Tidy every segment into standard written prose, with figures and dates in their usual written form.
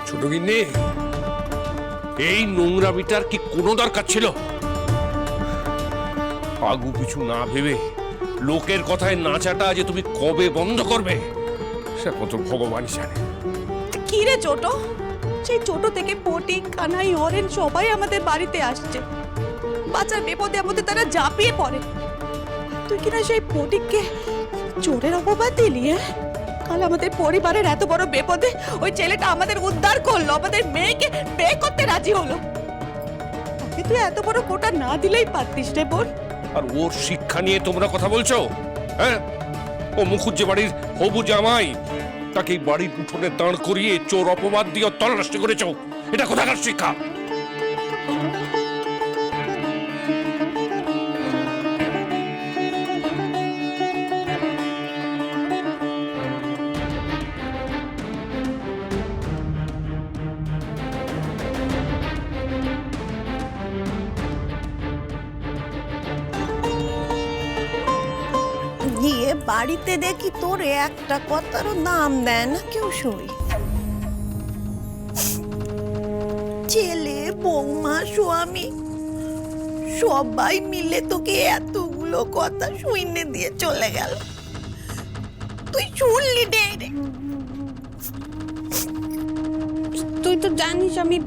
ছোট গিন্নি, এই নোংরামিটার কি কোনো দরকার ছিল? আগু কিছু না ভেবে লোকের কথায় নাচাটা যে তুমি কবে বন্ধ করবে সে কত ভগবানই জানে। কি রে ছোট, সেই ছোট থেকে পটি কানাই হরেন সবাই আমাদের বাড়িতে আসছে, বাচ্চার বিপদে আপদে তারা ঝাঁপিয়ে পড়ে। তুই কিনা সেই পটিককে চোরের অপবাদ দিলি? কাল আমাদের পরিবারের এত বড় বিপদে ওই ছেলেটা আমাদের উদ্ধার করলো, আমাদের মেয়েকে বিয়ে করতে রাজি হলো। তাকে তুই এত বড় কোটা না দিলেই পারতিস রে বোন। আর ওর শিক্ষা নিয়ে তোমরা কথা বলছো? হ্যাঁ, ও মুখুজ্জে বাড়ির হবু জামাই, তাকে বাড়ির উঠোনে দাঁড় করিয়ে চোর অপবাদ দিয়ে তল্লাশি করেছো। এটা কোথাকার শিক্ষা? গিয়ে বাড়িতে দেখি তোর একটা কথারও দাম দেয় না কেউ। সই ছেলে বৌমা স্বামী সবাই মিলে তোকে এতগুলো কথা শুনে দিয়ে চলে গেল, তুই শুনলি রে? তুই তো জানিস আমি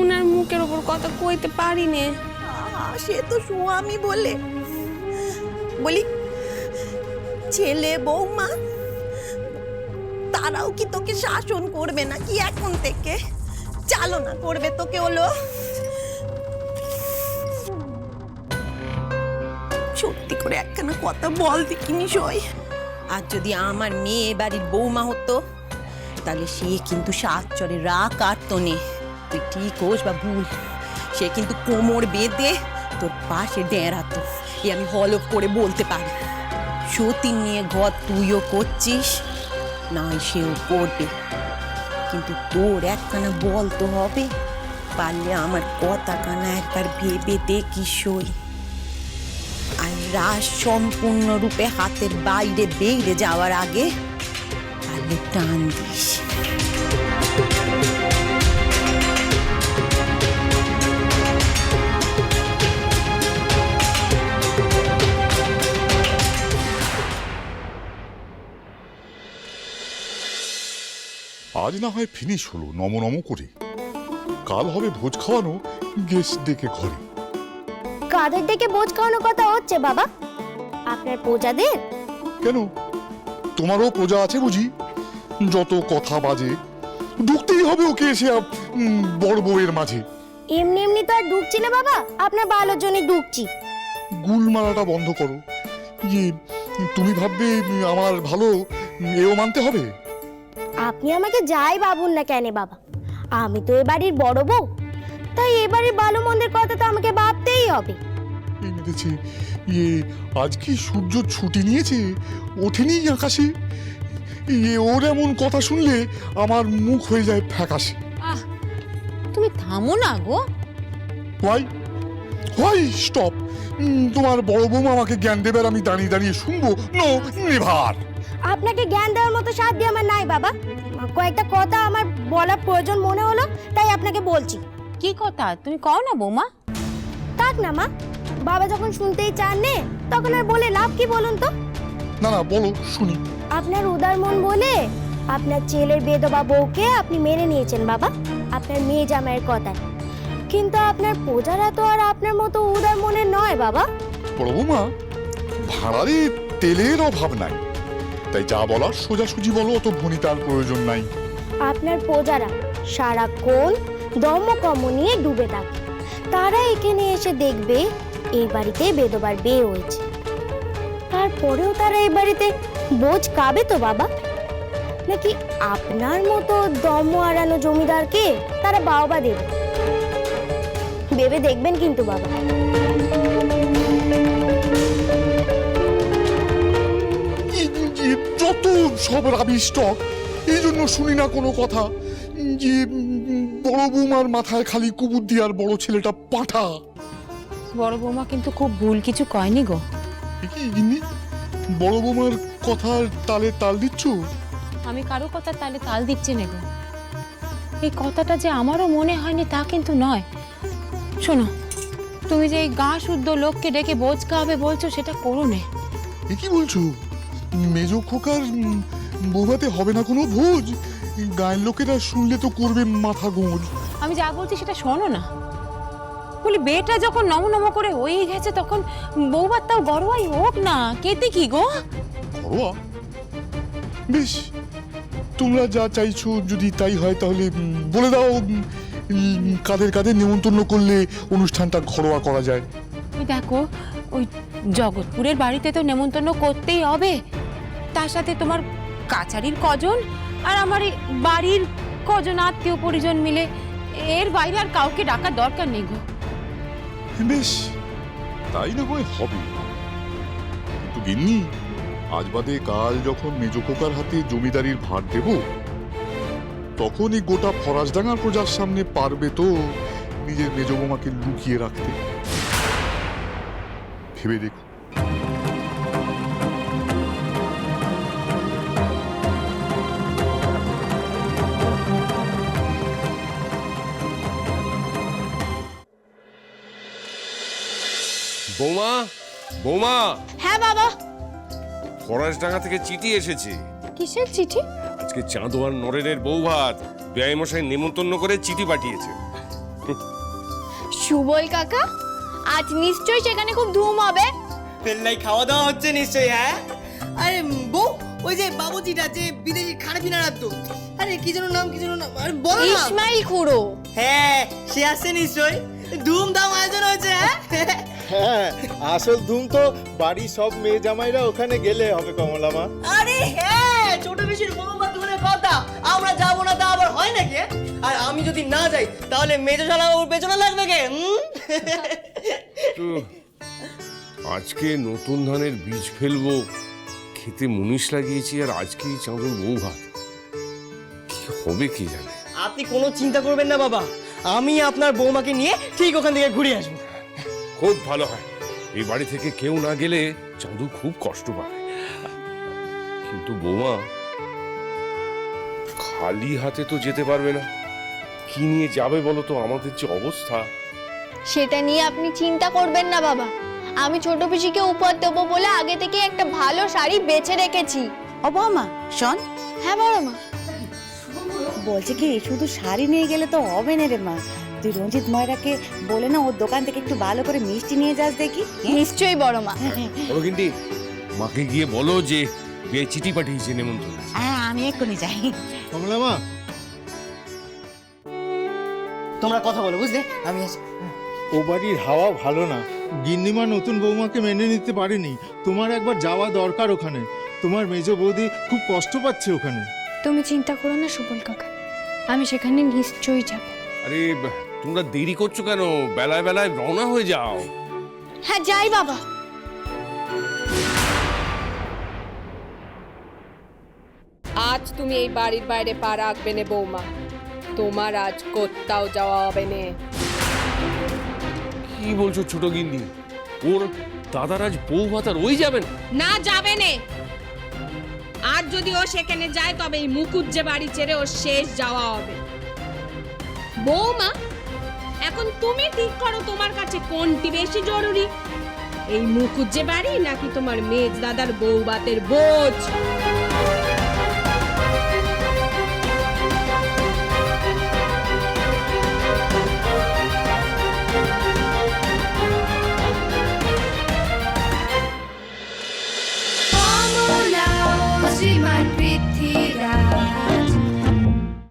ওনার মুখের উপর কথা কইতে পারি নে। সে তো স্বামী বলে বলি, ছেলে বৌমা তারাও কি তোকে শাসন করবে না কি? এখন থেকে চালনা করবে তোকে? হলো সত্যি করে একখানা কথা বল দেখিনি সই। আর যদি আমার মেয়ে বাড়ির বৌমা হতো তাহলে সে কিন্তু সাতচরে রা কাটতো নে। তুই ঠিক হোস বা ভুল, সে কিন্তু কোমর বেঁধে তোর পাশে ডেরাতো, এ আমি হলফ করে বলতে পারি। সতীন নিয়ে ঘর তুইও করছিস, না সেও করবে, কিন্তু তোর একখানা বল তো হবে। পারলে আমার কথা কানা একবার ভেবে দেখিস সই। আর রাস সম্পূর্ণরূপে হাতের বাইরে বেরিয়ে যাওয়ার আগে পারলে টান দিস। আজ না হয় ফিনিশ হলো নম নম করে, কাল হবে ভোজ খাওয়ানো গেস্ট ডেকে ঘরে। কাদের ডেকে ভোজ খাওয়ানোর কথা হচ্ছে বাবা? আপনার প্রজাদের? কেন, তোমারও প্রজা আছে বুঝি? যত কথা বাজে, ঢুকতেই হবে ওকে এসে বড় বউয়ের মাঝে। এমনি এমনি তো আর ঢুকছি না বাবা, আপনার ভালোর জন্য ঢুকছি। গুল মারাটা বন্ধ করো। ইয়ে, তুমি ভাববে আমার ভালো, এও মানতে হবে। আপনি আমাকে যাই ভাবুন না কেন বাবা, আমি তো এ বাড়ির বড় বউ, তাই এ বাড়ির ভালো মন্দের কথা তো আমাকে ভাবতেই হবে। এই মেরেছে, ইয়ে আজ কি সূর্য ছুটি নিয়েছে, ওঠেনি আকাশে? ইয়ে ওর এমন কথা শুনলে আমার মুখ হয়ে যায় ফ্যাকাশে। আহ, তুমি থামো না গো। Why why stop. তোমার বড় বৌমা আমাকে জ্ঞান দেবে আর আমি দাঁড়িয়ে দাঁড়িয়ে শুনবো? No never. আপনাকে জ্ঞান দেওয়ার মতো সাধ্য আমার নাই বাবা, কয়েকটা কথা আমার বলার প্রয়োজন মনে হলো তাই আপনাকে বলছি। কি কথা তুমি কও না বৌমা? থাক না মা, বাবা যখন শুনতেই চান নে তখন আর বলে লাভ কি বলুন তো? না না বলো শুনি। আপনার উদার মন বলে আপনার ছেলের বেদবা বউকে আপনি মেনে নিয়েছেন বাবা, আপনার মেয়ে জামাইয়ের কথায়। কিন্তু আপনার প্রজারা তো আর আপনার মতো উদার মনের নয় বাবা। বড় বৌমা, ভাড়ারে তেলের অভাব নাই, তাই যা বলার সোজাসুজি বলো, অত ভনিতার প্রয়োজন নাই। আপনার প্রজারা সারাক্ষণ ধর্মকর্ম নিয়ে ডুবে থাকে, তারা এখানে এসে দেখবে এই বাড়িতে বেদবার বিয়ে হয়েছে, তারপরেও তারা এই বাড়িতে বোঝ খাবে তো বাবা? নাকি আপনার মতো দম হারানো জমিদারকে তারা বাহবা দেবে? ভেবে দেখবেন কিন্তু বাবা। যত সব রাবিশ টক, এই জন্য শুনি না কোনো কথা। যে বড় বৌমার মাথায় খালি কুবুদ্ধি আর বড় ছেলেটা পাঠা। বড় বৌমা কিন্তু খুব ভুল কিছু কয়নি গো। কি গিন্নি, বড় বৌমার কথার তালে তাল দিচ্ছ? আমি কারো কথা তালে তাল দিচ্ছি না গো। এই কথাটা যে আমারও মনে হয়নি তা কিন্তু নয়। শোনো, তুমি যে এই গা শুদ্ধ লোককে ডেকে বোঝ খাওয়াবে বলছো সেটা করো নে। এ কি বলছো? মেজ খোকার বৌভাতে হবে না কোনো ভোজ? গায়ের লোকেরা শুনলে তো করবে মাথা গোঁজ। আমি যা বলছি সেটা শোনো না। বলি বেটা যখন নম নম করে হয়ে গেছে তখন বৌভাত তাও গড়োয়াই হোক না, কেতে কি গো? ঘরোয়া? বেশ, তোমরা যা চাইছো যদি তাই হয় তাহলে বলে দাও কাদের কাদের নেমন্তন্ন করলে অনুষ্ঠানটা ঘরোয়া করা যায়। ওই দেখো, ওই জগৎপুরের বাড়িতে তো নেমন্তন্ন করতেই হবে, তার সাথে তোমার কাছারির কজন আর আমার এই বাড়ির কজন আত্মীয় পরিজন মিলে, এর বাইরে আর কাউকে ডাকার দরকার নেই গো। বেশ, তাই না হয় হবে। কিন্তু গিন্নি, আজ বাদে কাল যখন মেজ খোকার হাতে জমিদারির ভার দেব, তখন এই গোটা ফরাসডাঙ্গার প্রজার সামনে পারবে তো নিজের মেজ বৌমাকে লুকিয়ে রাখতে? ভেবে দেখো। বৌমা, বৌমা, হ্যাঁ বাবা। ফরাসডাঙ্গা থেকে চিঠি এসেছে। কিসের চিঠি? আজকে চাঁদো আর নরেনের বৌভাত, বেয়াইমশাই নেমন্তন্ন করে চিঠি পাঠিয়েছে। সুবল কাকা, আজ নিশ্চয়ই সেখানে খুব ধুম হবে। পেল্লাই খাওয়া দাওয়া হচ্ছে নিশ্চয়ই। হ্যাঁ, আরে বউ, ওই যে বাবুজিটা যে বিদেশি খানা পিনা রাখতো, আরে কি যেন নাম, কি যেন নাম, আরে বলো না। ইসমাইল খুড়ো। হ্যাঁ, সে আসছে নিশ্চয়ই। ধুমধাম আয়োজন হয়েছে। হ্যাঁ, হ্যাঁ, আসল ধুম তো বাড়ির সব মেয়ে জামাইরা ওখানে গেলে হবে কমলা মা। আরে হ্যাঁ, ছোট বেশির বৌমা দূরের কথা, আমরা যাবো না তা আবার হয় নাকি? আর আমি যদি না যাই তাহলে মেজো শালা ওর পেছনে লাগবে কে? তো আজকে নতুন ধানের বীজ ফেলবো, খেতে মুনিশ লাগিয়েছি, আর আজকেই চাঁদোর বৌভাত। কি হবে কি জানে। আপনি কোনো চিন্তা করবেন না বাবা, আমি আপনার বৌমাকে নিয়ে ঠিক ওখান থেকে ঘুরে আসবো। খুব ভালো হয়। এই বাড়ি থেকে কেউ না গেলে চাঁদু খুব কষ্ট পায়। কিন্তু বৌমা খালি হাতে তো যেতে পারবে না। কি নিয়ে যাবে বলো তো? আমাদের যে অবস্থা। সেটা নিয়ে আপনি চিন্তা করবেন না বাবা, আমি ছোট পিসিকে উপহার দেবো বলে আগে থেকে একটা ভালো শাড়ি বেছে রেখেছি। ও বৌমা শোন, হ্যাঁ বড় মা। বলছে কি শুধু শাড়ি নিয়ে গেলে তো হবে না রে মা, তুই রঞ্জিত ময়রাকে বলে না ওর দোকান থেকে একটু ভালো করে মিষ্টি নিয়ে যাস দেখি। নিশ্চয়ই বড় মা। বলো কিন্তু মাকে গিয়ে বলো যে বিয়ে চিঠি পাঠিয়েছে নেমন্তন্ন। হ্যাঁ, আমি এক্ষুনি যাই। কমলা মা, তোমরা কথা বলো, বুঝলে? আমি আসি। ও বাড়ির হাওয়া ভালো না। গিন্নিমা নতুন বৌমাকে মেনে নিতে পারেনি। তোমার একবার যাওয়া দরকার ওখানে। তোমার মেজ বৌদি খুব কষ্ট পাচ্ছে ওখানে। তুমি চিন্তা করো না সুবল কাকা, আমি সেখানে নিশ্চয়ই যাব। আরে তোমরা দেরি করছো কেন? বেলায় বেলায় রওনা হয়ে যাও। হ্যাঁ যাই বাবা। আজ তুমি এই বাড়ির বাইরে পা রাখবে না বৌমা, তোমার আজ কোথাও যাওয়া হবে না। কি বলছো ছোট গিন্নি? ওর দাদার আজ বৌভাত আর ওই যাবেন? না যাবে না। আর যদি ও সেখানে যায় তবে এই মুকুজ্জে বাড়ি ছেড়ে ওর শেষ যাওয়া হবে। বৌমা, এখন তুমি ঠিক করো তোমার কাছে কোনটি বেশি জরুরি, এই মুকুজ্জে বাড়ি নাকি তোমার মেজ দাদার বৌভাতের বোঝ? শ্রীমান পৃথ্বী